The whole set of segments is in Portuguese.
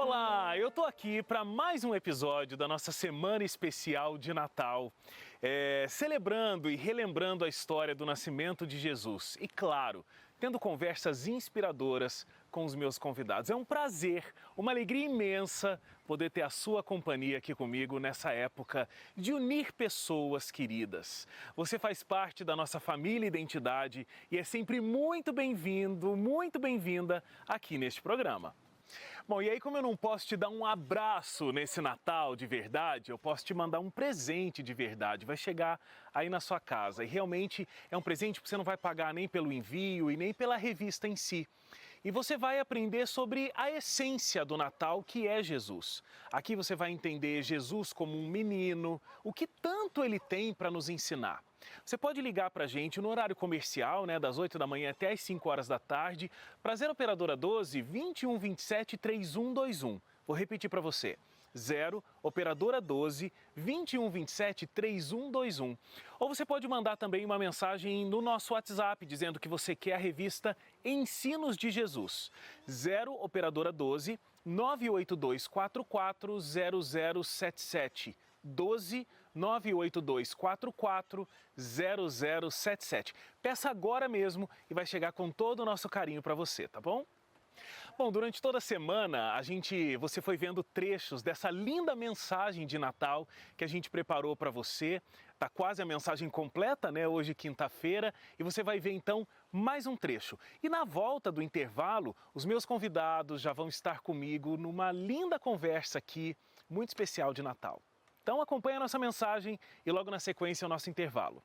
Olá, eu tô aqui para mais um episódio da nossa semana especial de Natal, celebrando e relembrando a história do nascimento de Jesus e, claro, tendo conversas inspiradoras com os meus convidados. É um prazer, uma alegria imensa poder ter a sua companhia aqui comigo nessa época de unir pessoas queridas. Você faz parte da nossa família Identidade e é sempre muito bem-vindo, muito bem-vinda aqui neste programa. Bom, e aí como eu não posso te dar um abraço nesse Natal de verdade, eu posso te mandar um presente de verdade, vai chegar aí na sua casa. E realmente é um presente que você não vai pagar nem pelo envio e nem pela revista em si. E você vai aprender sobre a essência do Natal, que é Jesus. Aqui você vai entender Jesus como um menino, o que tanto ele tem para nos ensinar. Você pode ligar para a gente no horário comercial, das 8 da manhã até as 5 horas da tarde, para 0 Operadora 12 21 27 3121. Vou repetir para você. 0 Operadora 12 21 27 3121. Ou você pode mandar também uma mensagem no nosso WhatsApp dizendo que você quer a revista Ensinos de Jesus. 0 Operadora 12 98244 0077. 12 98244 0077. Peça agora mesmo e vai chegar com todo o nosso carinho para você, tá bom? Bom, durante toda a semana você foi vendo trechos dessa linda mensagem de Natal que a gente preparou para você. Tá quase a mensagem completa, Hoje, quinta-feira, e você vai ver então mais um trecho. E na volta do intervalo, os meus convidados já vão estar comigo numa linda conversa aqui, muito especial de Natal. Então acompanhe a nossa mensagem e logo na sequência o nosso intervalo.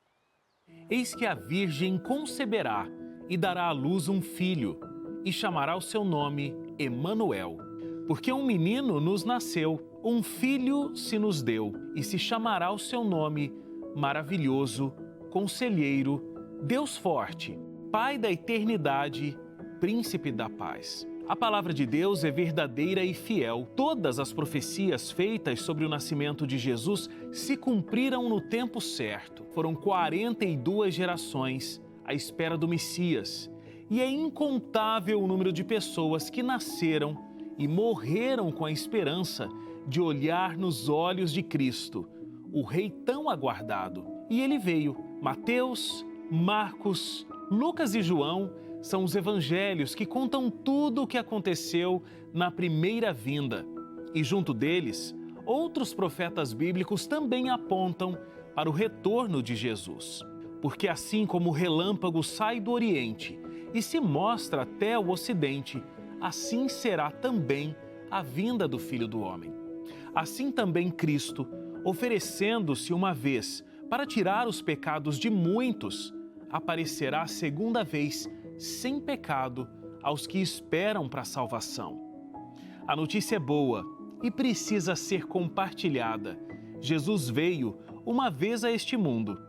Eis que a Virgem conceberá e dará à luz um filho e chamará o seu nome Emanuel. Porque um menino nos nasceu, um filho se nos deu e se chamará o seu nome Maravilhoso, Conselheiro, Deus Forte, Pai da Eternidade, Príncipe da Paz. A palavra de Deus é verdadeira e fiel. Todas as profecias feitas sobre o nascimento de Jesus se cumpriram no tempo certo. Foram 42 gerações à espera do Messias. E é incontável o número de pessoas que nasceram e morreram com a esperança de olhar nos olhos de Cristo, o Rei tão aguardado. E ele veio. Mateus, Marcos, Lucas e João são os evangelhos que contam tudo o que aconteceu na primeira vinda. E junto deles, outros profetas bíblicos também apontam para o retorno de Jesus. Porque assim como o relâmpago sai do Oriente e se mostra até o Ocidente, assim será também a vinda do Filho do Homem. Assim também Cristo, oferecendo-se uma vez para tirar os pecados de muitos, aparecerá a segunda vez sem pecado aos que esperam para a salvação. A notícia é boa e precisa ser compartilhada. Jesus veio uma vez a este mundo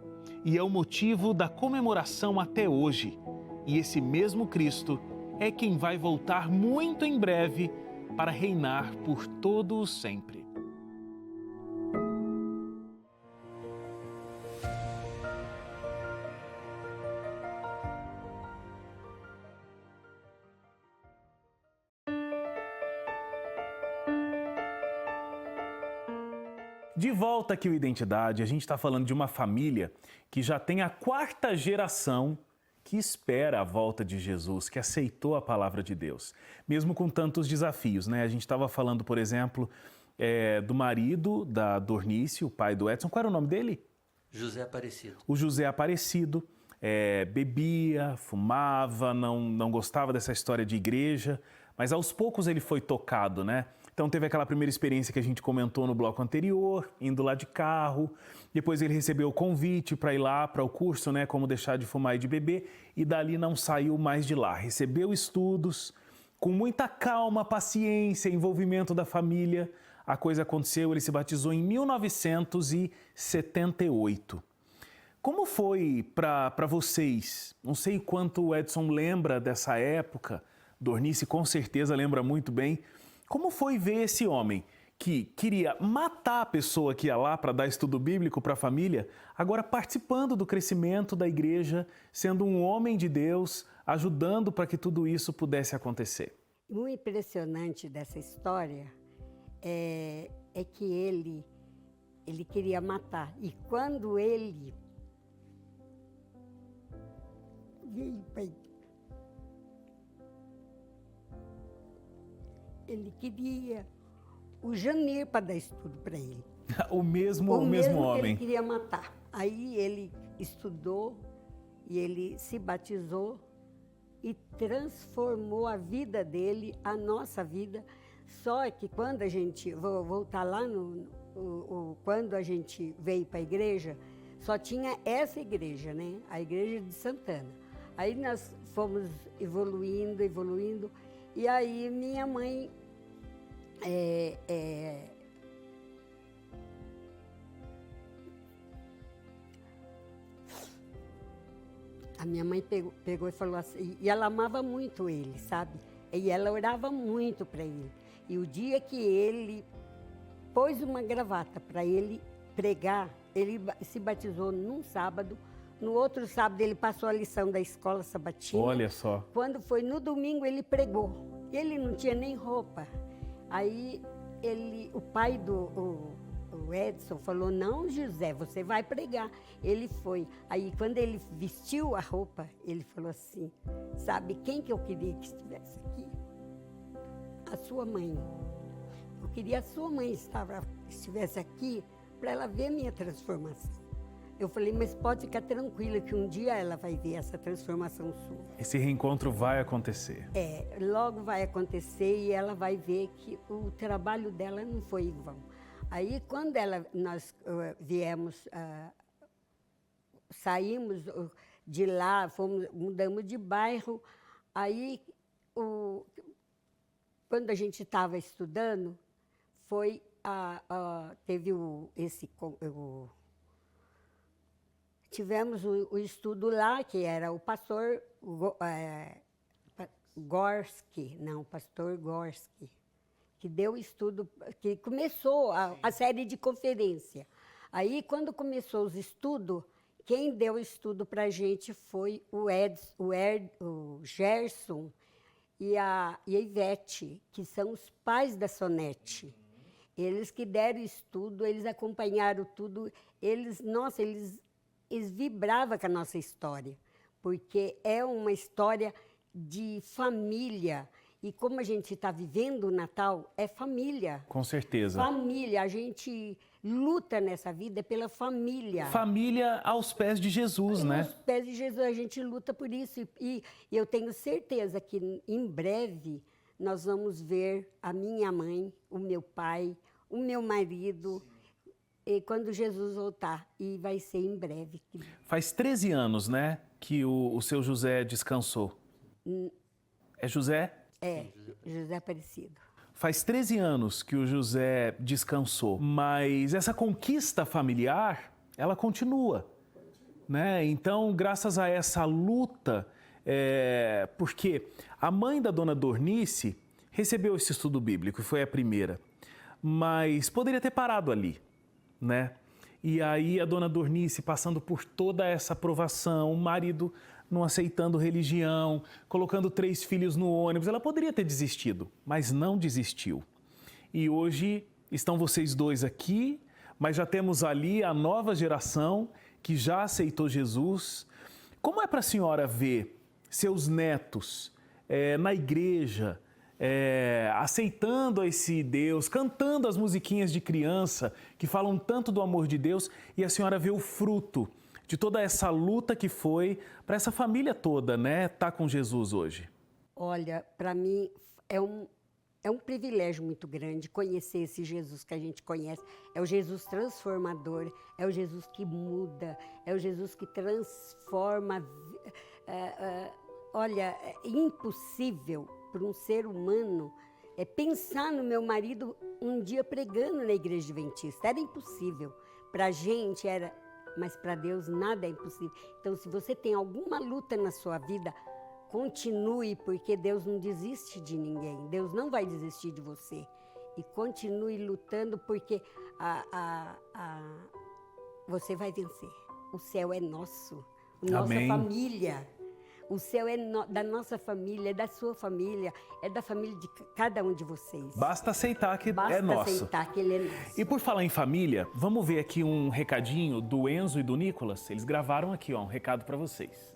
e é o motivo da comemoração até hoje. E esse mesmo Cristo é quem vai voltar muito em breve para reinar por todo o sempre. De volta aqui ao Identidade, a gente está falando de uma família que já tem a 4ª geração que espera a volta de Jesus, que aceitou a palavra de Deus, mesmo com tantos desafios, A gente estava falando, por exemplo, do marido da Dornice, o pai do Edson. Qual era o nome dele? José Aparecido. O José Aparecido bebia, fumava, não gostava dessa história de igreja, mas aos poucos ele foi tocado, Então teve aquela primeira experiência que a gente comentou no bloco anterior, indo lá de carro, depois ele recebeu o convite para ir lá para o curso, Como deixar de fumar e de beber, e dali não saiu mais de lá. Recebeu estudos, com muita calma, paciência, envolvimento da família, a coisa aconteceu, ele se batizou em 1978. Como foi para vocês? Não sei quanto o Edson lembra dessa época, Dornice com certeza lembra muito bem. Como foi ver esse homem que queria matar a pessoa que ia lá para dar estudo bíblico para a família, agora participando do crescimento da igreja, sendo um homem de Deus, ajudando para que tudo isso pudesse acontecer? O impressionante dessa história é que ele queria matar. E quando ele veio para ele queria o Janir para dar estudo para ele. O mesmo homem. Que ele queria matar. Aí ele estudou e ele se batizou e transformou a vida dele, a nossa vida. Só que quando a gente, vou voltar lá, quando a gente veio para a igreja, só tinha essa igreja, né? A igreja de Santana. Aí nós fomos evoluindo, e aí minha mãe a minha mãe pegou e falou assim, e ela amava muito ele, sabe? E ela orava muito para ele. E o dia que ele pôs uma gravata para ele pregar, ele se batizou num sábado. No outro sábado ele passou a lição da escola sabatina. Olha só. Quando foi no domingo ele pregou. Ele não tinha nem roupa. Aí o pai o Edson falou, não, José, você vai pregar. Ele foi. Aí quando ele vestiu a roupa, ele falou assim, sabe quem que eu queria que estivesse aqui? A sua mãe. Eu queria a sua mãe estivesse aqui para ela ver a minha transformação. Eu falei, mas pode ficar tranquila que um dia ela vai ver essa transformação sua. Esse reencontro vai acontecer. Logo vai acontecer e ela vai ver que o trabalho dela não foi em vão. Aí quando nós viemos, saímos de lá, mudamos de bairro, aí quando a gente estava estudando, tivemos o estudo lá, que era o pastor Gorski, que deu estudo, que começou a série de conferência. Aí, quando começou os estudos, quem deu estudo para a gente foi o Gerson e a Ivete, que são os pais da Sonete. Eles que deram estudo, eles acompanharam tudo, eles vibravam com a nossa história, porque é uma história de família. E como a gente está vivendo o Natal, é família. Com certeza. Família, a gente luta nessa vida pela família. Família aos pés de Jesus, né? Aos pés de Jesus, a gente luta por isso. E eu tenho certeza que em breve nós vamos ver a minha mãe, o meu pai, o meu marido, e quando Jesus voltar, e vai ser em breve. Faz 13 anos, né, que o seu José descansou. É José? É, José Aparecido. Faz 13 anos que o José descansou, mas essa conquista familiar, ela continua, né? Então, graças a essa luta, porque a mãe da dona Dornice recebeu esse estudo bíblico, foi a primeira, mas poderia ter parado ali, né? E aí a dona Dornice passando por toda essa provação, o marido não aceitando religião, colocando 3 filhos no ônibus, ela poderia ter desistido, mas não desistiu. E hoje estão vocês dois aqui, mas já temos ali a nova geração que já aceitou Jesus. Como é para a senhora ver seus netos na igreja, aceitando esse Deus, cantando as musiquinhas de criança que falam tanto do amor de Deus, e a senhora vê o fruto de toda essa luta que foi para essa família toda, né, tá com Jesus hoje? Olha, para mim é um privilégio muito grande conhecer esse Jesus que a gente conhece. É o Jesus transformador, é o Jesus que muda, é o Jesus que transforma. Olha, é impossível para um ser humano pensar no meu marido um dia pregando na igreja adventista. Era impossível. Para a gente era, mas para Deus nada é impossível. Então, se você tem alguma luta na sua vida, continue, porque Deus não desiste de ninguém. Deus não vai desistir de você. E continue lutando, porque você vai vencer. O céu é nosso, nossa Amém. família. O céu é da nossa família, é da sua família, é da família de cada um de vocês. Basta aceitar que Basta é nosso. aceitar que ele é nosso. E por falar em família, vamos ver aqui um recadinho do Enzo e do Nicolas. Eles gravaram aqui, ó, um recado para vocês.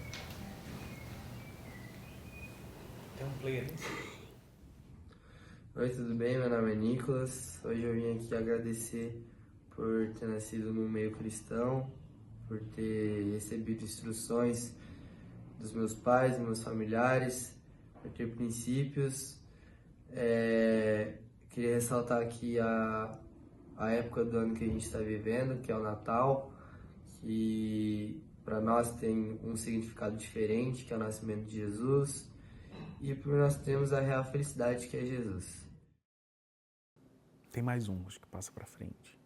Tem um play ali. Oi, tudo bem? Meu nome é Nicolas. Hoje eu vim aqui agradecer por ter nascido no meio cristão, por ter recebido instruções dos meus pais, dos meus familiares, por ter princípios. Queria ressaltar aqui a época do ano que a gente está vivendo, que é o Natal, que para nós tem um significado diferente, que é o nascimento de Jesus, e por nós temos a real felicidade, que é Jesus. Tem mais um, acho que passa para frente.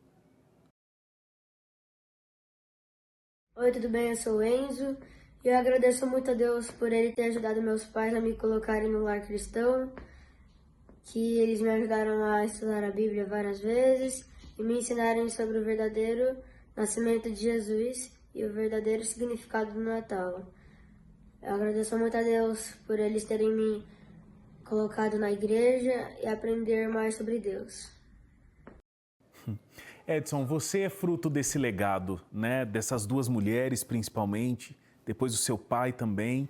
Oi, tudo bem? Eu sou o Enzo e eu agradeço muito a Deus por Ele ter ajudado meus pais a me colocarem no lar cristão, que eles me ajudaram a estudar a Bíblia várias vezes e me ensinarem sobre o verdadeiro nascimento de Jesus e o verdadeiro significado do Natal. Eu agradeço muito a Deus por eles terem me colocado na igreja e aprender mais sobre Deus. Edson, você é fruto desse legado, né? Dessas duas mulheres principalmente, depois o seu pai também,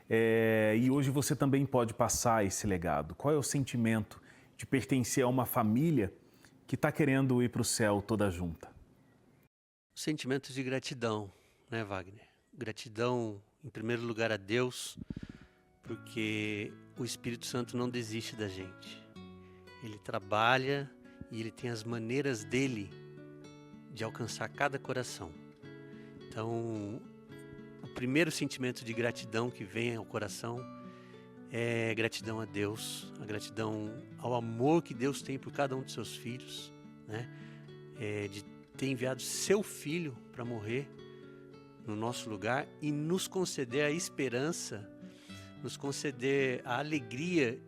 e hoje você também pode passar esse legado. Qual é o sentimento de pertencer a uma família que está querendo ir para o céu toda junta? Sentimento de gratidão, né, Wagner? Gratidão, em primeiro lugar, a Deus, porque o Espírito Santo não desiste da gente. Ele trabalha e ele tem as maneiras dele de alcançar cada coração. Então, o primeiro sentimento de gratidão que vem ao coração é gratidão a Deus, a gratidão ao amor que Deus tem por cada um de seus filhos, né? De ter enviado seu filho para morrer no nosso lugar e nos conceder a esperança, nos conceder a alegria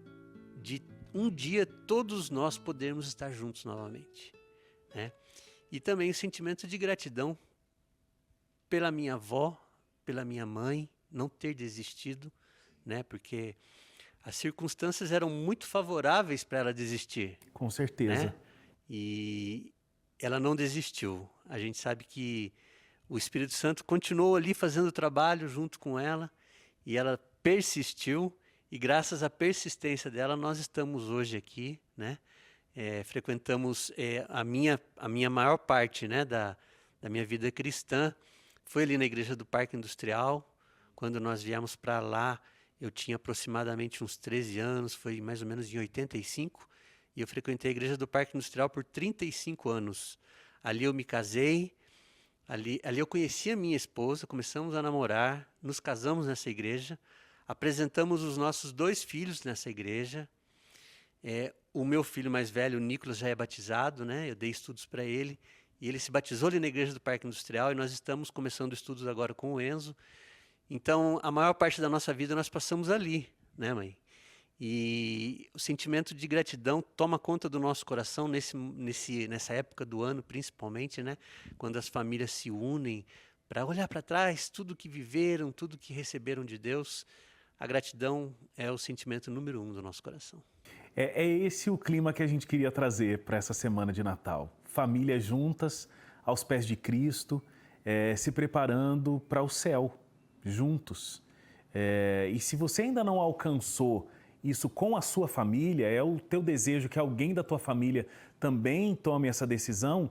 de um dia todos nós podermos estar juntos novamente, né? E também o sentimento de gratidão pela minha avó, pela minha mãe, não ter desistido, né? Porque as circunstâncias eram muito favoráveis para ela desistir. Com certeza. Né? E ela não desistiu. A gente sabe que o Espírito Santo continuou ali fazendo o trabalho junto com ela e ela persistiu e graças à persistência dela nós estamos hoje aqui, né? Frequentamos a minha maior parte, né, da minha vida cristã foi ali na igreja do Parque Industrial. Quando nós viemos para lá, eu tinha aproximadamente uns 13 anos, foi mais ou menos em 85, e eu frequentei a igreja do Parque Industrial por 35 anos. Ali eu me casei, ali eu conheci a minha esposa, começamos a namorar, nos casamos nessa igreja, apresentamos os nossos 2 filhos nessa igreja. O meu filho mais velho, o Nicolas, já é batizado, né? Eu dei estudos para ele, e ele se batizou ali na igreja do Parque Industrial, e nós estamos começando estudos agora com o Enzo. Então, a maior parte da nossa vida nós passamos ali, né, mãe? E o sentimento de gratidão toma conta do nosso coração nessa época do ano, principalmente, né? Quando as famílias se unem para olhar para trás, tudo que viveram, tudo que receberam de Deus. A gratidão é o sentimento número 1 do nosso coração. É esse o clima que a gente queria trazer para essa semana de Natal. Famílias juntas, aos pés de Cristo, se preparando para o céu, juntos. E se você ainda não alcançou isso com a sua família, é o teu desejo que alguém da tua família também tome essa decisão,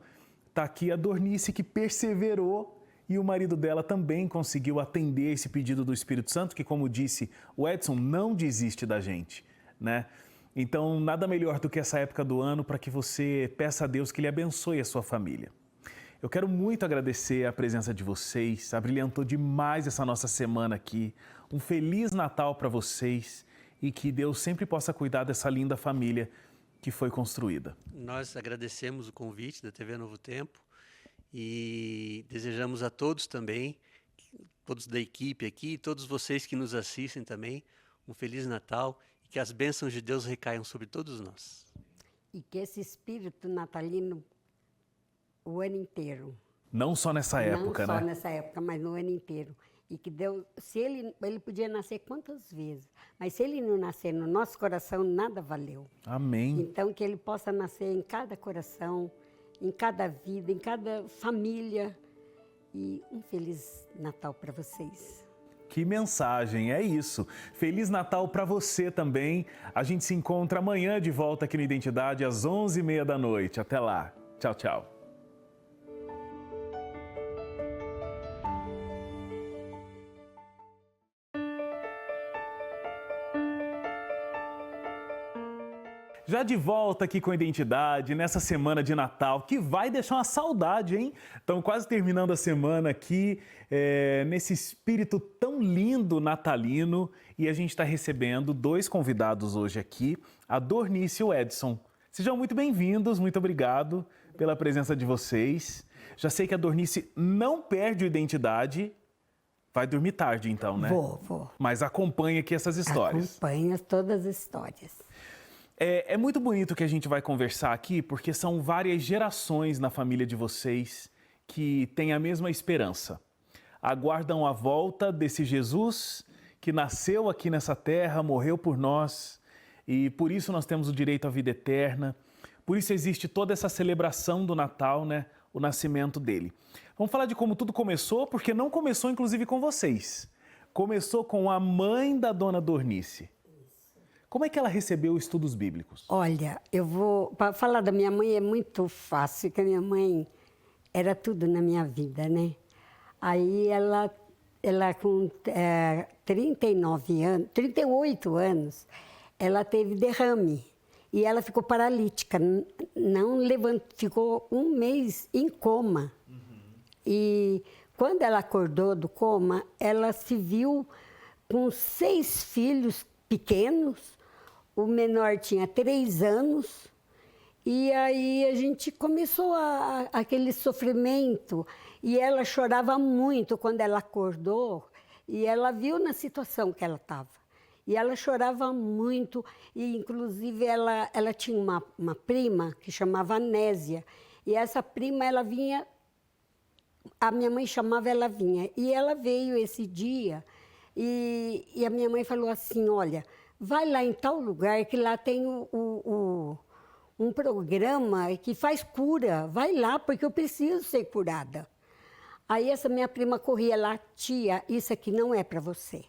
está aqui a Dornice que perseverou e o marido dela também conseguiu atender esse pedido do Espírito Santo, que, como disse o Edson, não desiste da gente, né? Então, nada melhor do que essa época do ano para que você peça a Deus que Ele abençoe a sua família. Eu quero muito agradecer a presença de vocês, abrilhantou demais essa nossa semana aqui. Um Feliz Natal para vocês e que Deus sempre possa cuidar dessa linda família que foi construída. Nós agradecemos o convite da TV Novo Tempo e desejamos a todos também, todos da equipe aqui, todos vocês que nos assistem também, um Feliz Natal. Que as bênçãos de Deus recaiam sobre todos nós. E que esse espírito natalino o ano inteiro. Não só nessa época, né? Não só nessa época, mas no ano inteiro. E que Deus, se ele podia nascer quantas vezes, mas se ele não nascer no nosso coração, nada valeu. Amém. Então, que ele possa nascer em cada coração, em cada vida, em cada família. E um Feliz Natal para vocês. Que mensagem, é isso. Feliz Natal para você também. A gente se encontra amanhã de volta aqui no Identidade às 11h30 da noite. Até lá. Tchau, tchau. Já de volta aqui com a Identidade, nessa semana de Natal, que vai deixar uma saudade, hein? Estamos quase terminando a semana aqui, nesse espírito tão lindo natalino, e a gente está recebendo 2 convidados hoje aqui, a Dornice e o Edson. Sejam muito bem-vindos, muito obrigado pela presença de vocês. Já sei que a Dornice não perde a Identidade. Vai dormir tarde então, né? Vou. Mas acompanha aqui essas histórias. Acompanha todas as histórias. É muito bonito o que a gente vai conversar aqui, porque são várias gerações na família de vocês que têm a mesma esperança. Aguardam a volta desse Jesus que nasceu aqui nessa terra, morreu por nós, e por isso nós temos o direito à vida eterna. Por isso existe toda essa celebração do Natal, né? O nascimento dele. Vamos falar de como tudo começou, porque não começou inclusive com vocês. Começou com a mãe da dona Dornice. Como é que ela recebeu estudos bíblicos? Olha, para falar da minha mãe é muito fácil, porque a minha mãe era tudo na minha vida, né? Aí ela com 38 anos, ela teve derrame e ela ficou paralítica, não levantou, ficou um mês em coma. E quando ela acordou do coma, ela se viu com 6 filhos pequenos. O menor tinha 3 anos, e aí a gente começou aquele sofrimento, e ela chorava muito quando ela acordou, e ela viu na situação que ela estava. E ela chorava muito, e inclusive ela tinha uma prima que chamava Anésia, e essa prima, ela vinha, a minha mãe chamava, ela vinha, e ela veio esse dia, e a minha mãe falou assim, olha, vai lá em tal lugar que lá tem um programa que faz cura. Vai lá, porque eu preciso ser curada. Aí essa minha prima corria lá, tia, isso aqui não é para você.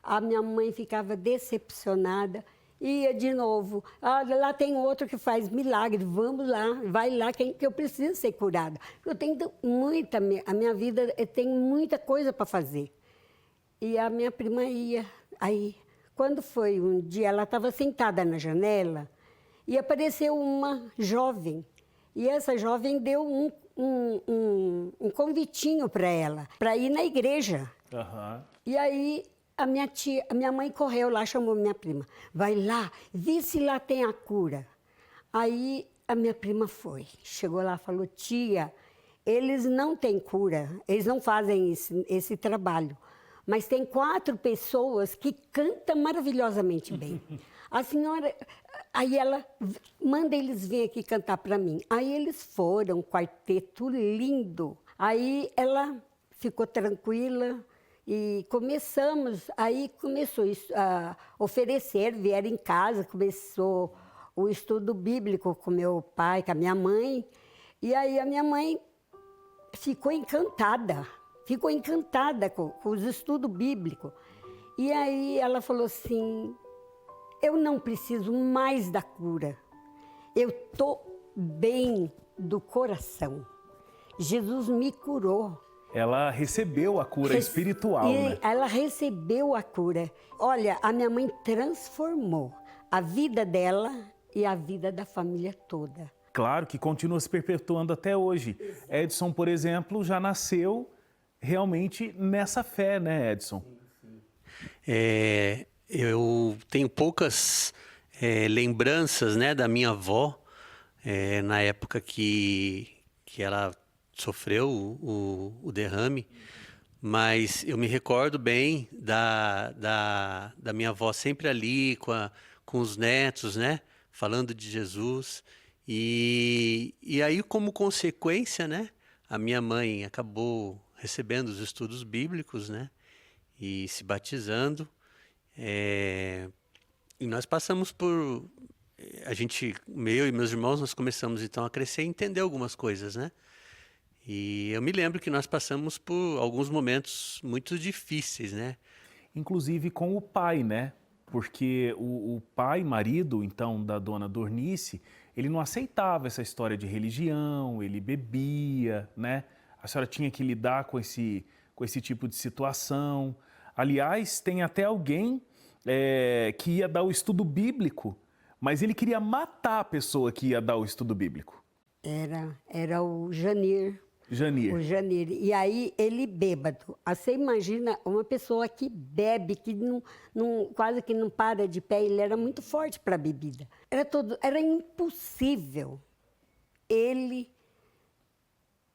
A minha mãe ficava decepcionada, ia de novo. Ah, lá tem outro que faz milagre, vamos lá, vai lá que eu preciso ser curada. Eu tenho a minha vida tem muita coisa para fazer. E a minha prima ia, aí... Quando foi um dia, ela estava sentada na janela e apareceu uma jovem. E essa jovem deu um convitinho para ela, para ir na igreja. Uhum. E aí a minha mãe correu lá, chamou minha prima. Vai lá, vê se lá tem a cura. Aí a minha prima foi, chegou lá e falou, tia, eles não têm cura, eles não fazem esse trabalho. Mas tem 4 pessoas que cantam maravilhosamente bem. A senhora... Aí ela manda eles virem aqui cantar para mim. Aí eles foram, um quarteto lindo. Aí ela ficou tranquila e aí começou a oferecer, vieram em casa, começou o estudo bíblico com meu pai, com a minha mãe. E aí a minha mãe ficou encantada com os estudos bíblicos. E aí ela falou assim, eu não preciso mais da cura, eu estou bem do coração. Jesus me curou. Ela recebeu a cura espiritual, né? Ela recebeu a cura. Olha, a minha mãe transformou a vida dela e a vida da família toda. Claro que continua se perpetuando até hoje. Edson, por exemplo, já nasceu realmente nessa fé, né, Edson? Eu tenho poucas lembranças, né, da minha avó, na época que ela sofreu o derrame, mas eu me recordo bem da minha avó sempre ali com os netos, né, falando de Jesus. E aí, como consequência, né, a minha mãe acabou recebendo os estudos bíblicos, né? e se batizando. E nós passamos por... eu e meus irmãos, nós começamos então a crescer e entender algumas coisas, né? E eu me lembro que nós passamos por alguns momentos muito difíceis, né? Inclusive com o pai, né? Porque o pai, marido, então, da dona Dornice, ele não aceitava essa história de religião, ele bebia, né? A senhora tinha que lidar com esse tipo de situação. Aliás, tem até alguém que ia dar o estudo bíblico, mas ele queria matar a pessoa que ia dar o estudo bíblico. Era o Janir. Janir. O Janir. E aí, ele bêbado. Você imagina uma pessoa que bebe, que quase que não para de pé. Ele era muito forte para a bebida. Era impossível ele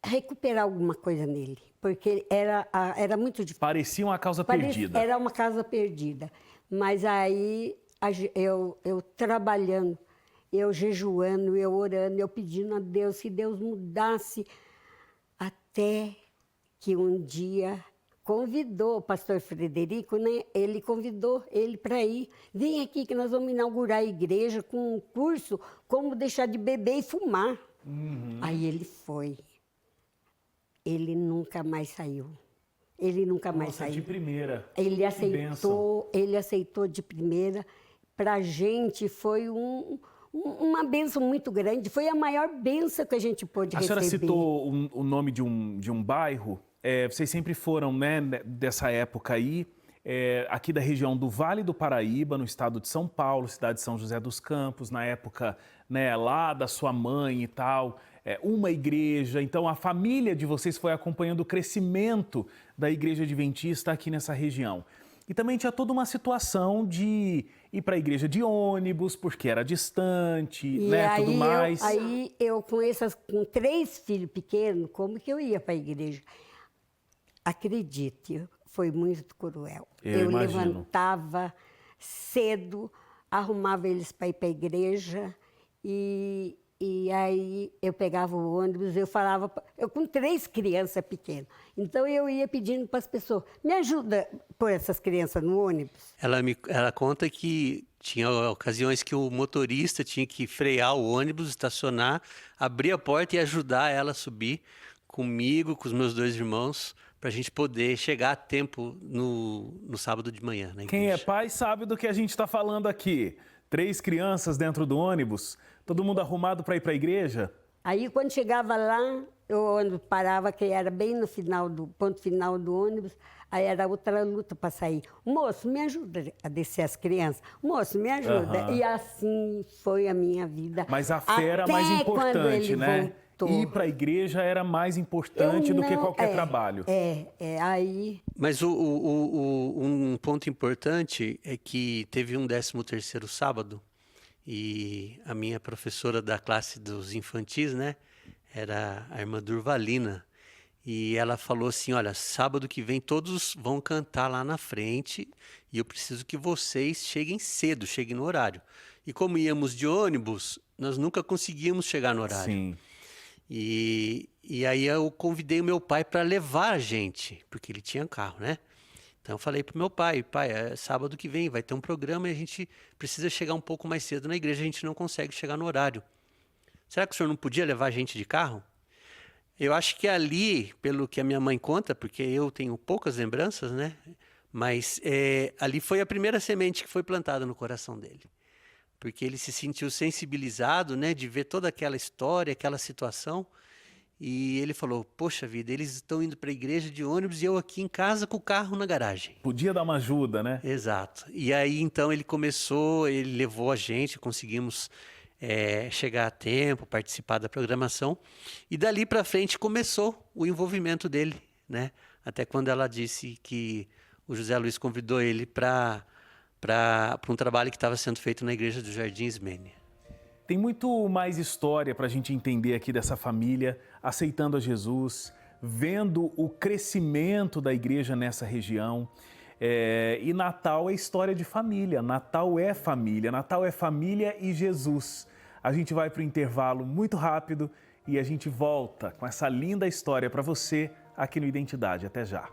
recuperar alguma coisa nele, porque era muito difícil. Parecia uma causa perdida. Era uma causa perdida. Mas aí, eu trabalhando, eu jejuando, eu orando, eu pedindo a Deus que Deus mudasse. Até que um dia convidou o pastor Frederico, né? Ele convidou ele para ir. Vem aqui que nós vamos inaugurar a igreja com um curso como deixar de beber e fumar. Uhum. Aí ele foi. Ele nunca mais saiu. Ele nunca mais saiu. De primeira. Ele aceitou de primeira. Para a gente foi uma bênção muito grande, foi a maior bênção que a gente pôde receber. A senhora citou o nome de um bairro, vocês sempre foram, né, dessa época aí, aqui da região do Vale do Paraíba, no estado de São Paulo, cidade de São José dos Campos, na época, né, lá da sua mãe e tal, uma igreja. Então a família de vocês foi acompanhando o crescimento da igreja adventista aqui nessa região. E também tinha toda uma situação de ir para a igreja de ônibus, porque era distante, né, tudo mais. Aí eu com 3 filhos pequenos, como que eu ia para a igreja? Acredite, foi muito cruel. Eu levantava cedo, arrumava eles para ir para a igreja e aí eu pegava o ônibus, eu falava, eu com 3 crianças pequenas, então eu ia pedindo para as pessoas, me ajuda a pôr essas crianças no ônibus. Ela conta que tinha ocasiões que o motorista tinha que frear o ônibus, estacionar, abrir a porta e ajudar ela a subir comigo, com os meus 2 irmãos, para a gente poder chegar a tempo no sábado de manhã na igreja. Quem é pai sabe do que a gente está falando aqui. 3 crianças dentro do ônibus, todo mundo arrumado para ir para a igreja. Aí, quando chegava lá, o ônibus parava, que era bem no ponto final do ônibus, aí era outra luta para sair. Moço, me ajuda a descer as crianças. Moço, me ajuda. E assim foi a minha vida. Mas a fé era mais importante, né? Ir para a igreja era mais importante do que qualquer trabalho. Aí... Mas um ponto importante é que teve um 13º sábado e a minha professora da classe dos infantis, né, era a irmã Durvalina, e ela falou assim, olha, sábado que vem todos vão cantar lá na frente e eu preciso que vocês cheguem cedo, cheguem no horário. E como íamos de ônibus, nós nunca conseguíamos chegar no horário. Sim. E aí eu convidei o meu pai para levar a gente, porque ele tinha carro, né? Então eu falei para o meu pai, sábado que vem vai ter um programa e a gente precisa chegar um pouco mais cedo na igreja, a gente não consegue chegar no horário. Será que o senhor não podia levar a gente de carro? Eu acho que ali, pelo que a minha mãe conta, porque eu tenho poucas lembranças, né? Mas ali foi a primeira semente que foi plantada no coração dele. Porque ele se sentiu sensibilizado, né, de ver toda aquela história, aquela situação. E ele falou, poxa vida, eles estão indo para a igreja de ônibus e eu aqui em casa com o carro na garagem. Podia dar uma ajuda, né? Exato. E aí, então, ele levou a gente, conseguimos chegar a tempo, participar da programação. E dali para frente começou o envolvimento dele, né? Até quando ela disse que o José Luiz convidou ele para um trabalho que estava sendo feito na igreja do Jardim Ismênia. Tem muito mais história para a gente entender aqui dessa família, aceitando a Jesus, vendo o crescimento da igreja nessa região. E Natal é história de família, Natal é família e Jesus. A gente vai para o intervalo muito rápido e a gente volta com essa linda história para você aqui no Identidade. Até já.